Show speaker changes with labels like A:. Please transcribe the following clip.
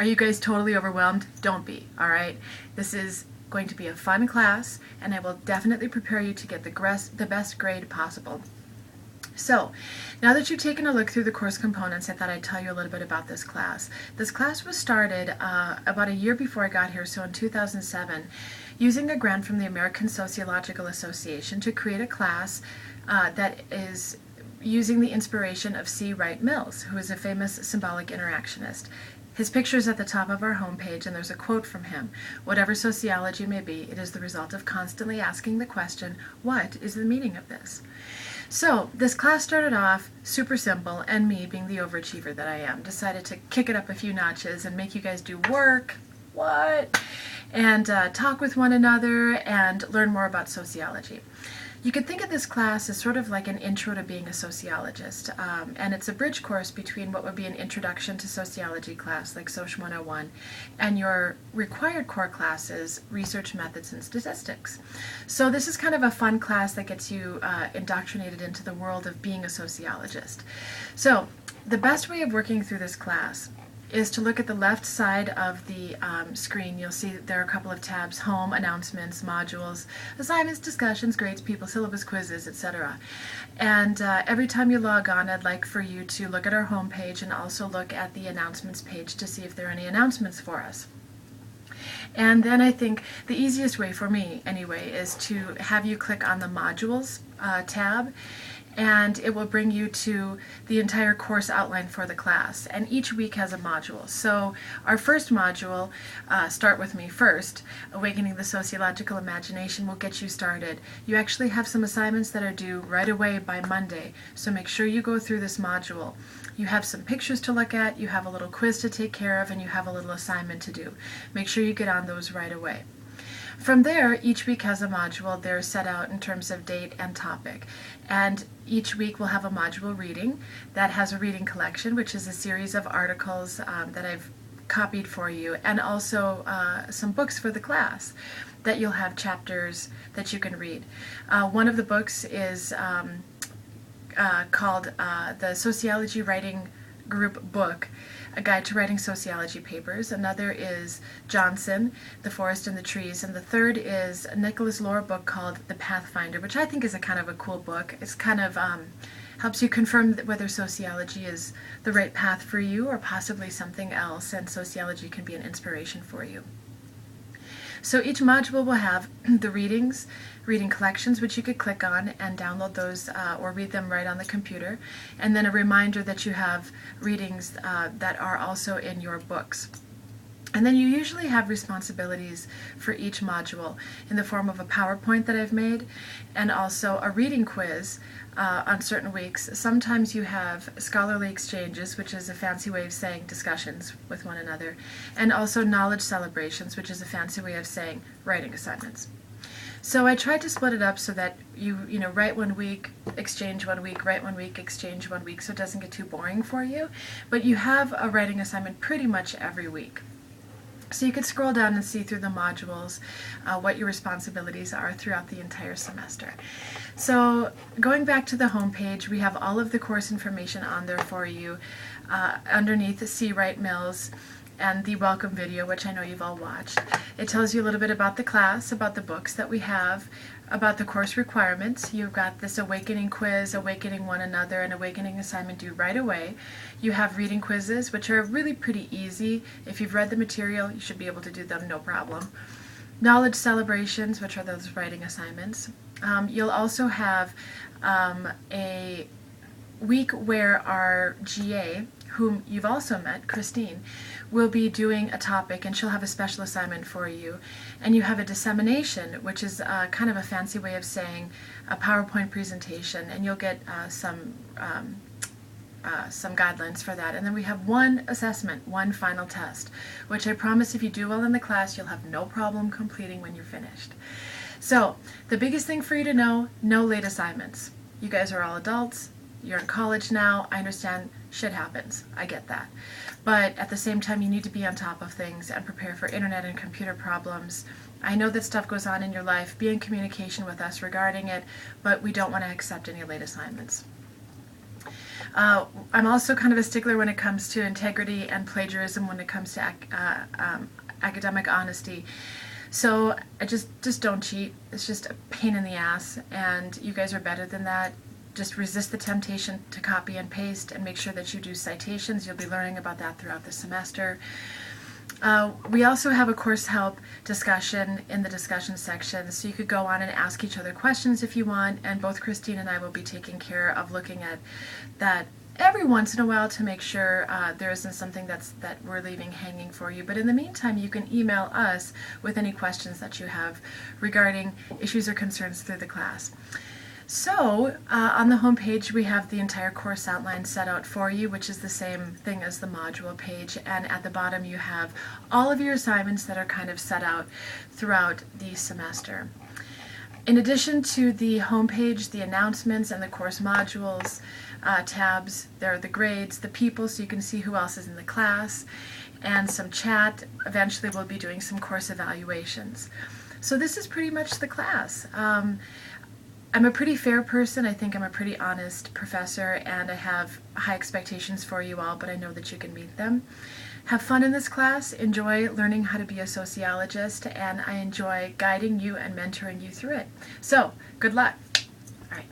A: Are you guys totally overwhelmed? Don't be, all right? This is going to be a fun class, and I will definitely prepare you to get the best grade possible. So, now that you've taken a look through the course components, I thought I'd tell you a little bit about this class. This class was started about a year before I got here, so in 2007, using a grant from the American Sociological Association to create a class that is using the inspiration of C. Wright Mills, who is a famous symbolic interactionist. His picture is at the top of our homepage, and there's a quote from him. "Whatever sociology may be, it is the result of constantly asking the question, what is the meaning of this?" So this class started off super simple, and me, being the overachiever that I am, decided to kick it up a few notches and make you guys do work, and talk with one another and learn more about sociology. You could think of this class as sort of like an intro to being a sociologist, and it's a bridge course between what would be an introduction to sociology class like Social 101 and your required core classes, research methods and statistics. So this is kind of a fun class that gets you indoctrinated into the world of being a sociologist. So the best way of working through this class is to look at the left side of the screen. You'll see there are a couple of tabs: home, announcements, modules, assignments, discussions, grades, people, syllabus, quizzes, etc. And every time you log on, I'd like for you to look at our home page and also look at the announcements page to see if there are any announcements for us. And then I think the easiest way for me, anyway, is to have you click on the modules tab, and it will bring you to the entire course outline for the class. And each week has a module. So our first module, Start With Me First, Awakening the Sociological Imagination, will get you started. You actually have some assignments that are due right away by Monday, so make sure you go through this module. You have some pictures to look at, you have a little quiz to take care of, and you have a little assignment to do. Make sure you get on those right away. From there, each week has a module. They're set out in terms of date and topic. And each week we'll have a module reading that has a reading collection, which is a series of articles that I've copied for you, and also some books for the class that you'll have chapters that you can read. One of the books is called the Sociology Writing Group Book, A Guide to Writing Sociology Papers. Another is Johnson, The Forest and the Trees. And the third is a Nicholas Lohr book called The Pathfinder, which I think is a kind of a cool book. It's kind of helps you confirm whether sociology is the right path for you or possibly something else, and sociology can be an inspiration for you. So each module will have the readings, reading collections, which you could click on and download those or read them right on the computer, and then a reminder that you have readings that are also in your books. And then you usually have responsibilities for each module in the form of a PowerPoint that I've made, and also a reading quiz on certain weeks. Sometimes you have scholarly exchanges, which is a fancy way of saying discussions with one another, and also knowledge celebrations, which is a fancy way of saying writing assignments. So I tried to split it up so that you write 1 week, exchange 1 week, write 1 week, exchange 1 week, so it doesn't get too boring for you. But you have a writing assignment pretty much every week. So you could scroll down and see through the modules what your responsibilities are throughout the entire semester. So going back to the home page, we have all of the course information on there for you underneath C. Wright Mills and the welcome video, which I know you've all watched. It tells you a little bit about the class, about the books that we have, about the course requirements. You've got this Awakening quiz, Awakening One Another, and Awakening assignment due right away. You have reading quizzes, which are really pretty easy. If you've read the material, you should be able to do them no problem. Knowledge celebrations, which are those writing assignments. You'll also have a week where our GA, whom you've also met, Christine, will be doing a topic, and she'll have a special assignment for you. And you have a dissemination, which is kind of a fancy way of saying a PowerPoint presentation, and you'll get some guidelines for that. And then we have one assessment, one final test, which I promise if you do well in the class, you'll have no problem completing when you're finished. So the biggest thing for you to know, no late assignments. You guys are all adults. You're in college now. I understand shit happens. I get that. But at the same time, you need to be on top of things and prepare for internet and computer problems. I know that stuff goes on in your life. Be in communication with us regarding it, but we don't want to accept any late assignments. I'm also kind of a stickler when it comes to integrity and plagiarism when it comes to academic honesty. So I just don't cheat. It's just a pain in the ass, and you guys are better than that. Just resist the temptation to copy and paste, and make sure that you do citations. You'll be learning about that throughout the semester. We also have a course help discussion in the discussion section, so you could go on and ask each other questions if you want, and both Christine and I will be taking care of looking at that every once in a while to make sure there isn't something that we're leaving hanging for you. But in the meantime, you can email us with any questions that you have regarding issues or concerns through the class. So on the home page we have the entire course outline set out for you, which is the same thing as the module page, and at the bottom you have all of your assignments that are kind of set out throughout the semester. In addition to the home page, the announcements and the course modules tabs, there are the grades, the people, so you can see who else is in the class, and some chat. Eventually we'll be doing some course evaluations. So this is pretty much the class. I'm a pretty fair person. I think I'm a pretty honest professor, and I have high expectations for you all, but I know that you can meet them. Have fun in this class, enjoy learning how to be a sociologist, and I enjoy guiding you and mentoring you through it. So, good luck. All right.